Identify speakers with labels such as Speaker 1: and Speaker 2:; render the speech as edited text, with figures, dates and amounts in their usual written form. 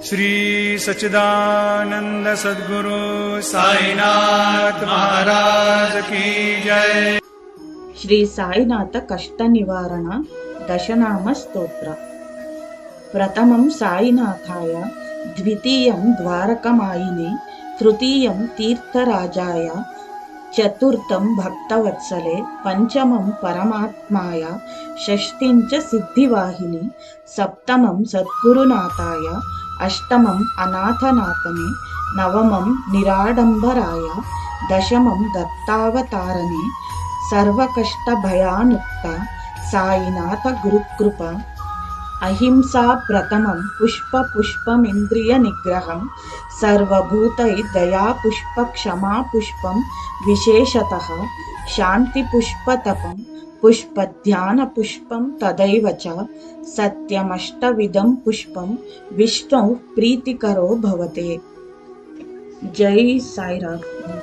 Speaker 1: श्री सच्चिदानंद सद्गुरु साईनाथ महाराज की जय।
Speaker 2: ಶ್ರೀ ಸಾಯಿನಾಥ ಕಷ್ಟ ನಿವಾರಣ ದಶನಾಮ ಸ್ತೋತ್ರ. ಪ್ರಥಮಂ ಸಾಯಿನಾಥಾಯ, ದ್ವಿತೀಯಂ ದ್ವಾರಕಮಾಯಿನೇ, ತೃತೀಯಂ ತೀರ್ಥರಾಜಾಯ, ಚತುರ್ಥಂ ಭಕ್ತವತ್ಸಲೆ, ಪಂಚಮಂ ಪರಮಾತ್ಮಾಯ, ಷಷ್ಠಿಂಚ ಸಿದ್ಧಿವಾಹಿನಿ, ಸಪ್ತಮಂ ಸದ್ಗುರುನಾಥಾಯ, ಅಷ್ಟಮಂ ಅನಾಥನಾಥನೇ, ನವಮಂ ನಿರಾಡಂಬರಾಯ, ದಶಮಂ ದತ್ತಾವತಾರನೇ, ಸರ್ವಕಷ್ಟ ಭಯಾನುಕ್ತ ಸಾಯಿನಾಥ ಗುರುಕೃಪ. ಅಹಿಂಸಾ ಪ್ರಥಮಂ ಪುಷ್ಪ ಪುಷ್ಪಮಿಂದ್ರಿಯ ನಿಗ್ರಹಂ, ಸರ್ವಭೂತೈ ದಯಾ ಪುಷ್ಪ ಕ್ಷಮಾ ಪುಷ್ಪಂ ವಿಶೇಷತಃ, ಶಾಂತಿ ಪುಷ್ಪ ತಪಂ ಪುಷ್ಪ ಧ್ಯಾನ ಪುಷ್ಪಂ ತದೈವ ಚ, ಸತ್ಯಮಷ್ಟವಿಧಂ ಪುಷ್ಪಂ ವಿಷ್ಣು ಪ್ರೀತಿಕರೋ ಭವತೆ. ಜೈ ಸಾಯಿರಾಮ್.